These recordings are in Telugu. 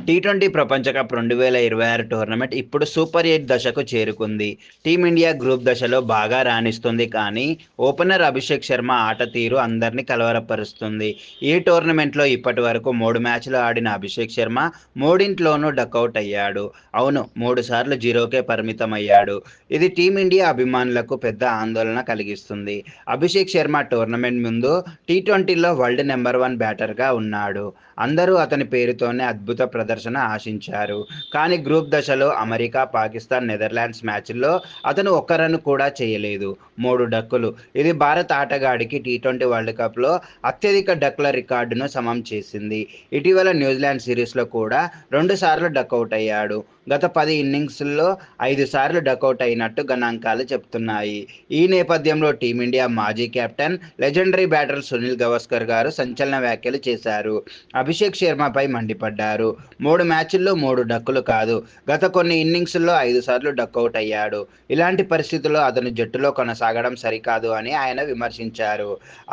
టీ20 ప్రపంచ కప్ 2026 టోర్నమెంట్ ఇప్పుడు సూపర్ 8 దశకు చేరుకుంది. టీమిండియా గ్రూప్ దశలో బాగా రాణిస్తుంది కానీ ఓపెనర్ అభిషేక్ శర్మ ఆట తీరు అందరినీ కలవరపరుస్తుంది. ఈ టోర్నమెంట్లో ఇప్పటివరకు 3 మ్యాచ్లు ఆడిన అభిషేక్ శర్మ మూడింట్లోనూ డకౌట్ అయ్యాడు. అవును, 3 సార్లు జీరోకే పరిమితమయ్యాడు. ఇది టీమిండియా అభిమానులకు పెద్ద ఆందోళన కలిగిస్తుంది. అభిషేక్ శర్మ టోర్నమెంట్ ముందు టీ20లో వరల్డ్ నెంబర్ 1 బ్యాటర్గా ఉన్నాడు. అందరూ అతని పేరుతోనే అద్భుత ప్రదర్శన ఆశించారు. కానీ గ్రూప్ దశలో అమెరికా, పాకిస్తాన్, నెదర్లాండ్స్ మ్యాచ్ల్లో అతను ఒక్క రన్ కూడా చేయలేదు. 3 డక్కులు. ఇది భారత ఆటగాడికి టీ20 వరల్డ్ కప్లో అత్యధిక డక్ల రికార్డును సమం చేసింది. ఇటీవల న్యూజిలాండ్ సిరీస్లో కూడా 2 సార్లు డకౌట్ అయ్యాడు. గత 10 ఇన్నింగ్స్ల్లో 5 సార్లు డకౌట్ అయినట్టు గణాంకాలు చెబుతున్నాయి. ఈ నేపథ్యంలో టీమిండియా మాజీ captain, legendary batter Sunil Gavaskar గారు సంచలన వ్యాఖ్యలు చేశారు. అభిషేక్ శర్మపై మండిపడ్డారు. 3 మ్యాచ్ల్లో 3 డక్కులు కాదు, గత కొన్ని ఇన్నింగ్స్ల్లో 5 సార్లు డకౌట్ అయ్యాడు. ఇలాంటి పరిస్థితుల్లో అతను జట్టులో కొనసాగడం సరికాదు అని ఆయన విమర్శించారు.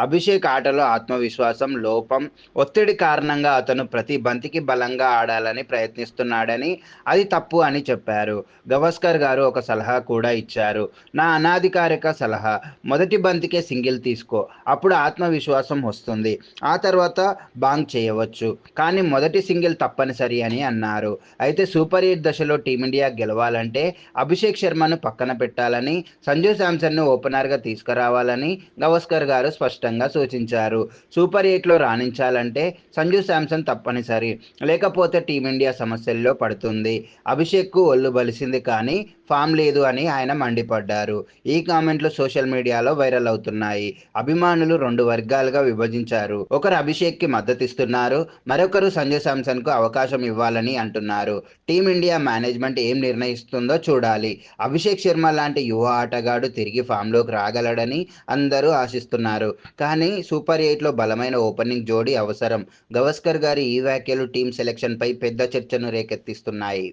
అభిషేక్ ఆటలో ఆత్మవిశ్వాసం లోపం, ఒత్తిడి కారణంగా అతను ప్రతి బంతికి బలంగా ఆడాలని ప్రయత్నిస్తున్నాడని, అది తప్పు అని చెప్పారు. గవాస్కర్ గారు ఒక సలహా కూడా ఇచ్చారు. నా అనాధికారిక సలహా, మొదటి బంతికే సింగిల్ తీసుకో, అప్పుడు ఆత్మవిశ్వాసం వస్తుంది. ఆ తర్వాత బాంగ్ చేయవచ్చు. కానీ మొదటి సింగిల్ తప్పనిసరి అని అన్నారు. అయితే సూపర్ 8 దశలో టీమిండియా గెలవాలంటే అభిషేక్ శర్మను పక్కన పెట్టాలని, సంజు శాంసన్ను ఓపెనర్గా తీసుకురావాలని గవాస్కర్ గారు స్పష్టంగా సూచించారు. సూపర్ 8లో రాణించాలంటే సంజు శాంసన్ తప్పనిసరి, లేకపోతే టీమిండియా సమస్యల్లో పడుతుంది. అభిషేక్కు ఒళ్ళు బలిసింది కానీ ఫామ్ లేదు అని ఆయన మండిపడ్డారు. ఈ కామెంట్లు సోషల్ మీడియాలో వైరల్ అవుతున్నాయి. అభిమానులు 2 వర్గాలుగా విభజించారు. ఒకరు అభిషేక్కి మద్దతిస్తున్నారు, మరొకరు సంజు శాంసన్కు అవకాశం ఇవ్వాలని అంటున్నారు. టీమిండియా మేనేజ్మెంట్ ఏం నిర్ణయిస్తుందో చూడాలి. అభిషేక్ శర్మ లాంటి యువ ఆటగాడు తిరిగి ఫామ్లోకి రాగలడని అందరూ ఆశిస్తున్నారు. కానీ సూపర్ 8లో బలమైన ఓపెనింగ్ జోడీ అవసరం. గవాస్కర్ గారి ఈ వ్యాఖ్యలు టీం సెలెక్షన్పై పెద్ద చర్చను రేకెత్తిస్తున్నాయి.